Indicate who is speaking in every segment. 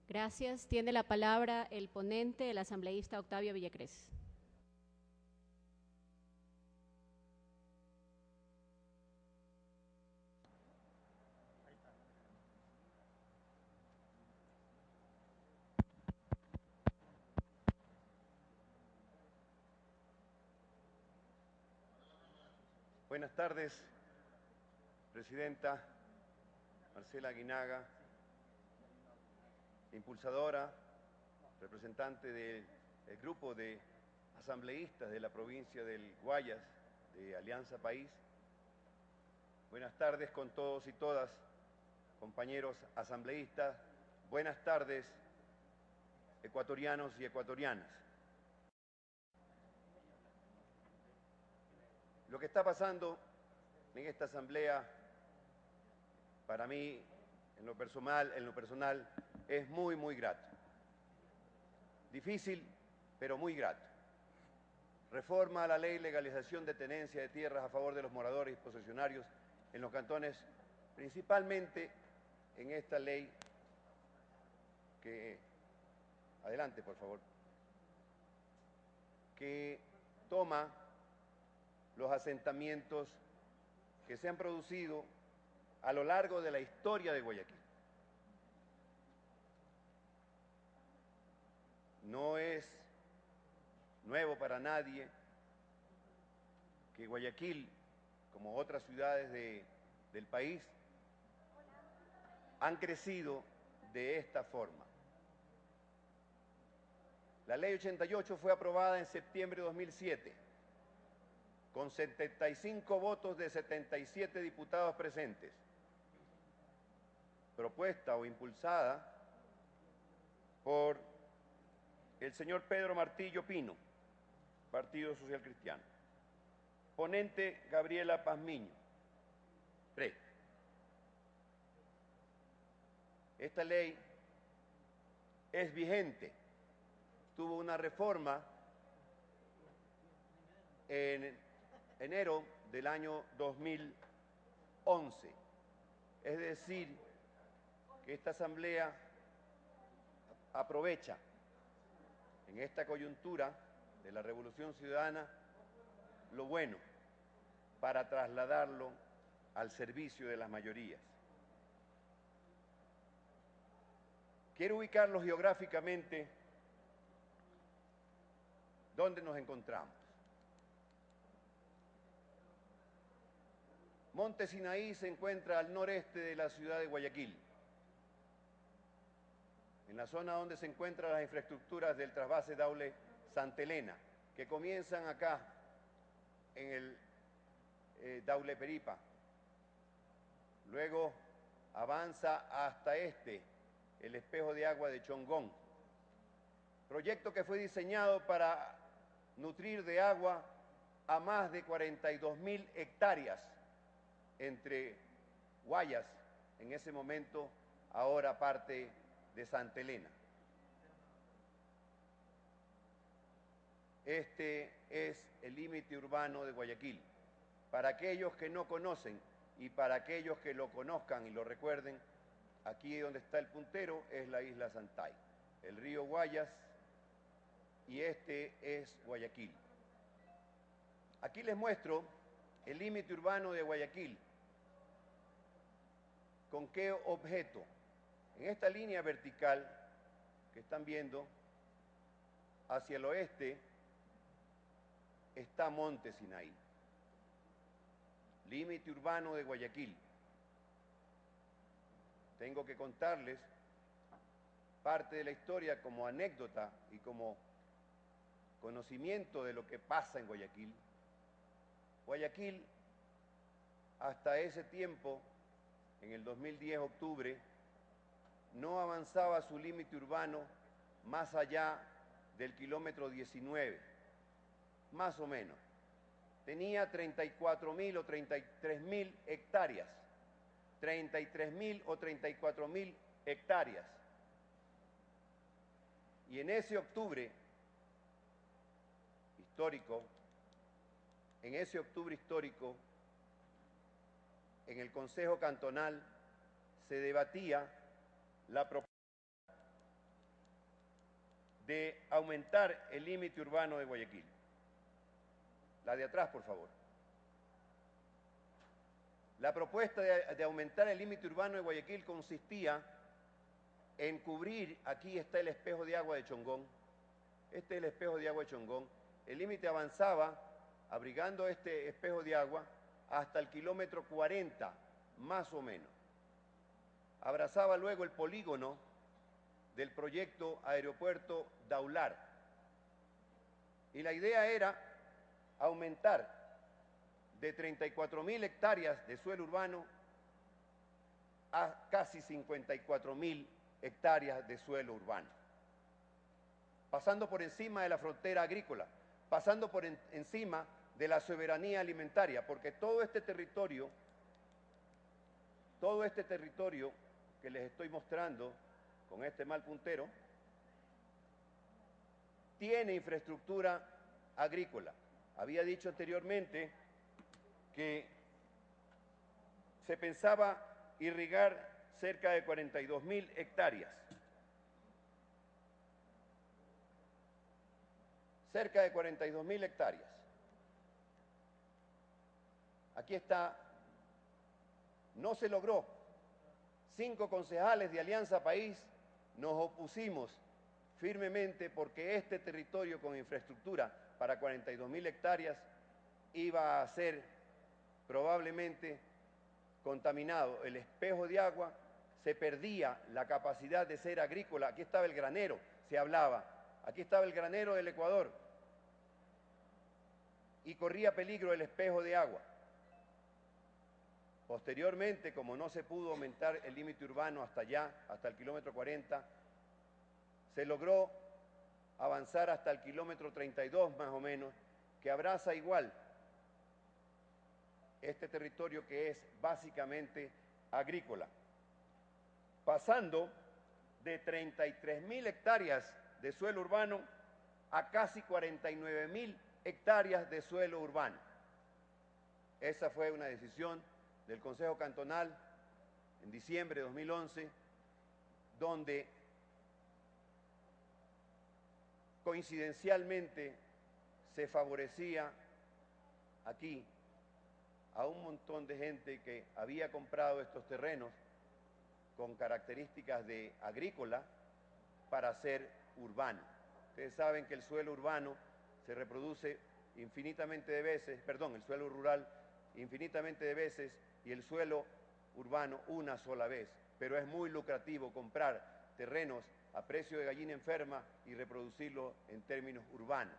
Speaker 1: Gracias. Tiene la palabra el ponente, el asambleísta Octavio Villacrés.
Speaker 2: Buenas tardes, Presidenta Marcela Aguinaga, impulsadora, representante del grupo de asambleístas de la provincia del Guayas, de Alianza País. Buenas tardes con todos y todas, compañeros asambleístas. Buenas tardes, ecuatorianos y ecuatorianas. Lo que está pasando en esta asamblea, para mí, en lo personal, es muy grato. Difícil, pero muy grato. Reforma a la ley legalización de tenencia de tierras a favor de los moradores y posesionarios en los cantones, principalmente en esta ley que, adelante por favor, que toma los asentamientos que se han producido a lo largo de la historia de Guayaquil. No es nuevo para nadie que Guayaquil, como otras ciudades del país, han crecido de esta forma. La Ley 88 fue aprobada en septiembre de 2007, con 75 votos de 77 diputados presentes, propuesta o impulsada por el señor Pedro Martillo Pino, Partido Social Cristiano. Ponente Gabriela Pazmiño. PRE. Esta ley es vigente. Tuvo una reforma en enero del año 2011. Es decir, que esta asamblea aprovecha en esta coyuntura de la Revolución Ciudadana lo bueno para trasladarlo al servicio de las mayorías. Quiero ubicarlos geográficamente donde nos encontramos. Monte Sinaí se encuentra al noreste de la ciudad de Guayaquil, en la zona donde se encuentran las infraestructuras del trasvase Daule-Santa Elena, que comienzan acá en el Daule-Peripa. Luego avanza hasta el espejo de agua de Chongón. Proyecto que fue diseñado para nutrir de agua a más de 42.000 hectáreas entre Guayas, en ese momento, ahora parte de Santa Elena. Este es el límite urbano de Guayaquil. Para aquellos que no conocen y para aquellos que lo conozcan y lo recuerden, aquí donde está el puntero es la isla Santay, el río Guayas, y este es Guayaquil. Aquí les muestro el límite urbano de Guayaquil. ¿Con qué objeto? En esta línea vertical que están viendo, hacia el oeste, está Monte Sinaí, límite urbano de Guayaquil. Tengo que contarles parte de la historia como anécdota y como conocimiento de lo que pasa en Guayaquil. Guayaquil, hasta ese tiempo, en el 2010, octubre, no avanzaba su límite urbano más allá del kilómetro 19, más o menos. Tenía 34.000 o 33.000 hectáreas, 33.000 o 34.000 hectáreas. Y en ese octubre histórico, en el Consejo Cantonal se debatía la propuesta de aumentar el límite urbano de Guayaquil. La de atrás, por favor. La propuesta de aumentar el límite urbano de Guayaquil consistía en cubrir, aquí está el espejo de agua de Chongón, este es el espejo de agua de Chongón, el límite avanzaba, abrigando este espejo de agua, hasta el kilómetro 40, más o menos. Abrazaba luego el polígono del proyecto Aeropuerto Daular. Y la idea era aumentar de 34.000 hectáreas de suelo urbano a casi 54.000 hectáreas de suelo urbano, pasando por encima de la frontera agrícola, pasando por encima de la soberanía alimentaria, porque todo este territorio que les estoy mostrando con este mal puntero, tiene infraestructura agrícola. Había dicho anteriormente que se pensaba irrigar cerca de 42.000 hectáreas. Cerca de 42.000 hectáreas. Aquí está, no se logró. 5 concejales de Alianza País nos opusimos firmemente porque este territorio con infraestructura para 42.000 hectáreas iba a ser probablemente contaminado. El espejo de agua, se perdía la capacidad de ser agrícola. Aquí estaba el granero, se hablaba. Aquí estaba el granero del Ecuador. Y corría peligro el espejo de agua. Posteriormente, como no se pudo aumentar el límite urbano hasta allá, hasta el kilómetro 40, se logró avanzar hasta el kilómetro 32 más o menos, que abraza igual este territorio que es básicamente agrícola, pasando de 33.000 hectáreas de suelo urbano a casi 49.000 hectáreas de suelo urbano. Esa fue una decisión del Consejo Cantonal en diciembre de 2011, donde coincidencialmente se favorecía aquí a un montón de gente que había comprado estos terrenos con características de agrícola para ser urbano. Ustedes saben que el suelo urbano se reproduce infinitamente de veces, perdón, el suelo rural infinitamente de veces y el suelo urbano una sola vez, pero es muy lucrativo comprar terrenos a precio de gallina enferma y reproducirlo en términos urbanos.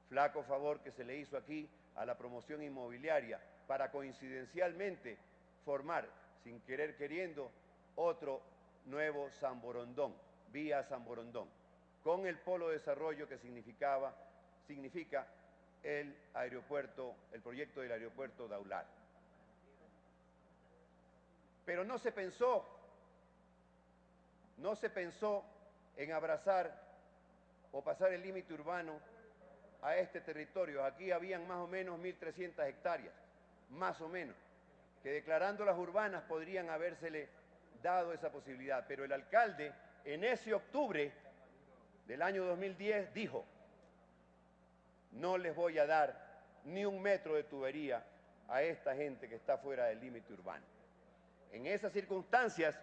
Speaker 2: Flaco favor que se le hizo aquí a la promoción inmobiliaria para coincidencialmente formar, sin querer queriendo, otro nuevo San Borondón, vía San Borondón, con el polo de desarrollo que significa el aeropuerto, el proyecto del aeropuerto Daular. Pero no se pensó en abrazar o pasar el límite urbano a este territorio. Aquí habían más o menos 1.300 hectáreas, más o menos, que declarándolas urbanas podrían habérsele dado esa posibilidad. Pero el alcalde, en ese octubre del año 2010, dijo: no les voy a dar ni un metro de tubería a esta gente que está fuera del límite urbano. En esas circunstancias,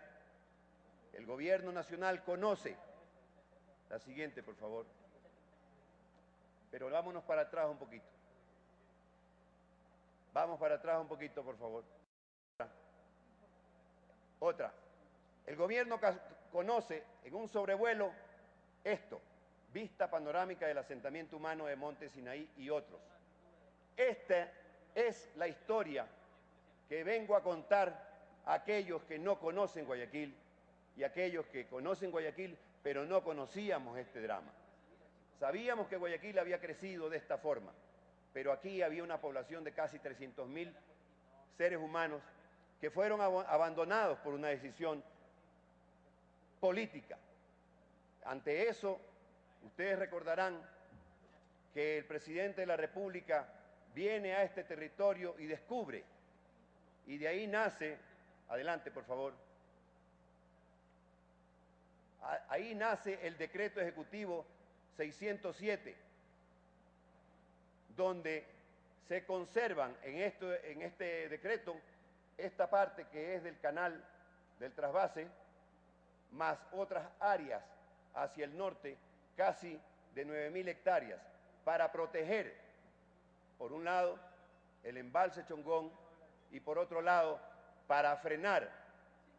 Speaker 2: el gobierno nacional conoce, la siguiente por favor, pero vámonos para atrás un poquito. Vamos para atrás un poquito, por favor. Otra. El gobierno conoce en un sobrevuelo esto, vista panorámica del asentamiento humano de Monte Sinaí y otros. Esta es la historia que vengo a contar a aquellos que no conocen Guayaquil y aquellos que conocen Guayaquil pero no conocíamos este drama. Sabíamos que Guayaquil había crecido de esta forma, pero aquí había una población de casi 300.000 seres humanos que fueron abandonados por una decisión política. Ante eso, ustedes recordarán que el presidente de la República viene a este territorio y descubre, y de ahí nace, adelante por favor, Ahí nace el decreto ejecutivo 607, donde se conservan en este decreto esta parte que es del canal del trasvase, más otras áreas hacia el norte, casi de 9.000 hectáreas, para proteger, por un lado, el embalse Chongón y por otro lado, para frenar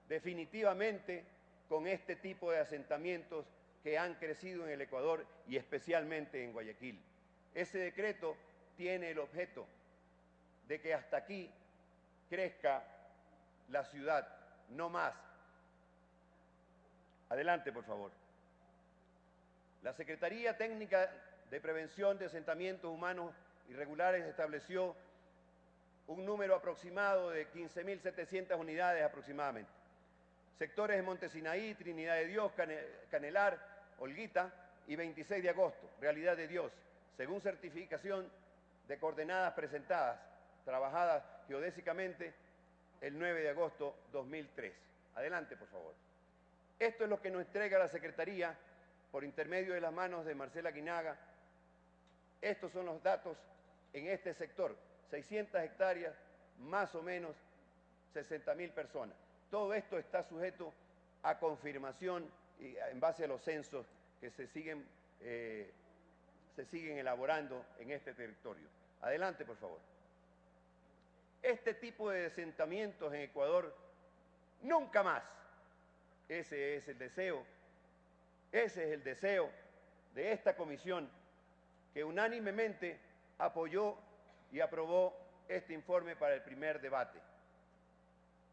Speaker 2: definitivamente con este tipo de asentamientos que han crecido en el Ecuador y especialmente en Guayaquil. Ese decreto tiene el objeto de que hasta aquí crezca la ciudad, no más. Adelante, por favor. La Secretaría Técnica de Prevención de Asentamientos Humanos Irregulares estableció un número aproximado de 15.700 unidades aproximadamente. Sectores de Montesinaí, Trinidad de Dios, Canelar, Olguita y 26 de agosto, Realidad de Dios, según certificación de coordenadas presentadas, trabajadas geodésicamente el 9 de agosto 2003. Adelante, por favor. Esto es lo que nos entrega la Secretaría por intermedio de las manos de Marcela Aguinaga. Estos son los datos en este sector, 600 hectáreas, más o menos 60.000 personas. Todo esto está sujeto a confirmación y en base a los censos que se siguen elaborando en este territorio. Adelante, por favor. Este tipo de asentamientos en Ecuador, nunca más. Ese es el deseo de esta comisión que unánimemente apoyó y aprobó este informe para el primer debate.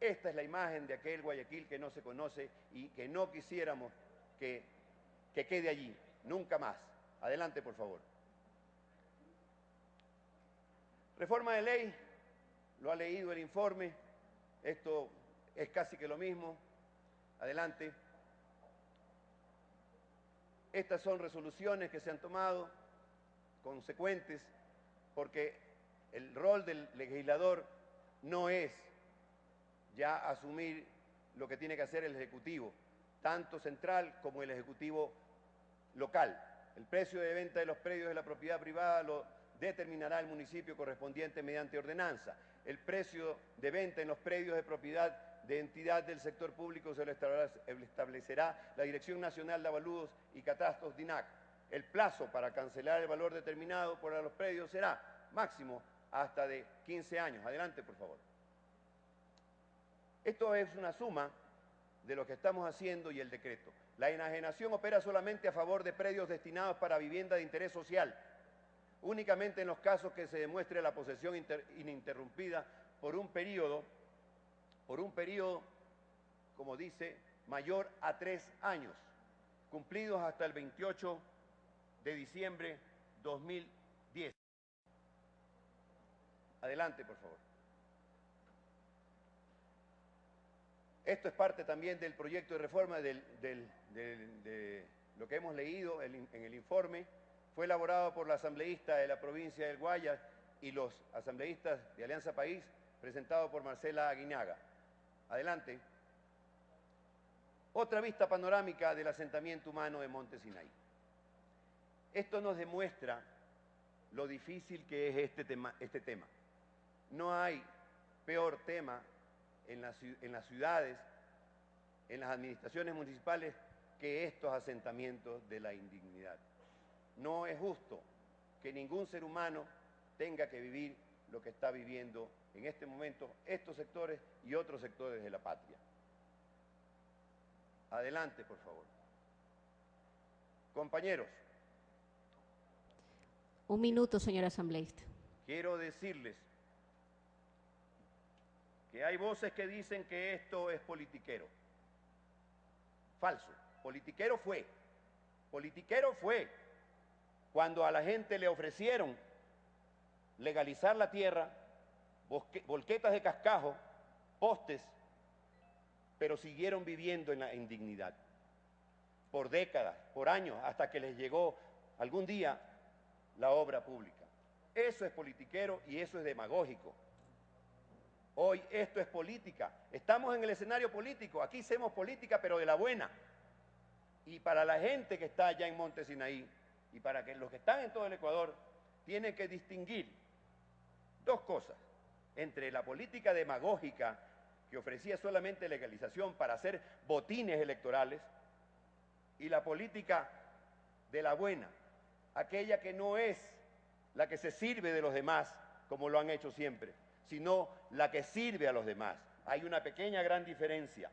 Speaker 2: Esta es la imagen de aquel Guayaquil que no se conoce y que no quisiéramos que quede allí, nunca más. Adelante, por favor. Reforma de ley, lo ha leído el informe, esto es casi que lo mismo. Adelante. Estas son resoluciones que se han tomado, consecuentes, porque el rol del legislador no es ya asumir lo que tiene que hacer el Ejecutivo, tanto central como el Ejecutivo local. El precio de venta de los predios de la propiedad privada lo determinará el municipio correspondiente mediante ordenanza. El precio de venta en los predios de propiedad de entidad del sector público se lo establecerá la Dirección Nacional de Avalúos y Catastros, DINAC. El plazo para cancelar el valor determinado por los predios será máximo hasta de 15 años. Adelante, por favor. Esto es una suma de lo que estamos haciendo y el decreto. La enajenación opera solamente a favor de predios destinados para vivienda de interés social, únicamente en los casos que se demuestre la posesión ininterrumpida por un periodo, como dice, mayor a 3 años, cumplidos hasta el 28 de diciembre 2010. Adelante, por favor. Esto es parte también del proyecto de reforma de lo que hemos leído en el informe. Fue elaborado por la asambleísta de la provincia del Guayas y los asambleístas de Alianza País, presentado por Marcela Aguinaga. Adelante. Otra vista panorámica del asentamiento humano de Montesinaí. Esto nos demuestra lo difícil que es este tema. No hay peor tema en las ciudades, en las administraciones municipales, que estos asentamientos de la indignidad. No es justo que ningún ser humano tenga que vivir lo que está viviendo en este momento estos sectores y otros sectores de la patria. Adelante, por favor. Compañeros.
Speaker 1: Un minuto, señor asambleísta.
Speaker 2: Quiero decirles que hay voces que dicen que esto es politiquero. Falso. Politiquero fue. Politiquero fue cuando a la gente le ofrecieron legalizar la tierra, volquetas de cascajo, postes, pero siguieron viviendo en la indignidad por décadas, por años, hasta que les llegó algún día la obra pública. Eso es politiquero y eso es demagógico. Hoy esto es política. Estamos en el escenario político. Aquí hacemos política, pero de la buena. Y para la gente que está allá en Monte Sinaí y para los que están en todo el Ecuador, tienen que distinguir dos cosas entre la política demagógica que ofrecía solamente legalización para hacer botines electorales y la política de la buena, aquella que no es la que se sirve de los demás, como lo han hecho siempre, sino la que sirve a los demás. Hay una pequeña gran diferencia.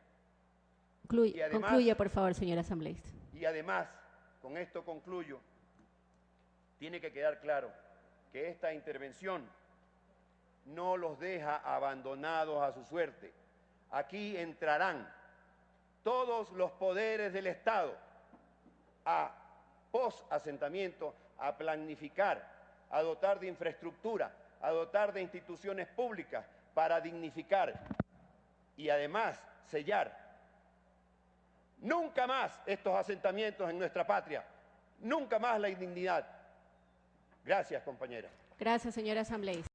Speaker 1: Concluya, por favor, señor asambleísta.
Speaker 2: Y además, con esto concluyo, tiene que quedar claro que esta intervención no los deja abandonados a su suerte. Aquí entrarán todos los poderes del Estado a post-asentamiento, a planificar, a dotar de infraestructura, a dotar de instituciones públicas para dignificar y además sellar nunca más estos asentamientos en nuestra patria, nunca más la indignidad. Gracias, compañera.
Speaker 1: Gracias, señor asambleísta.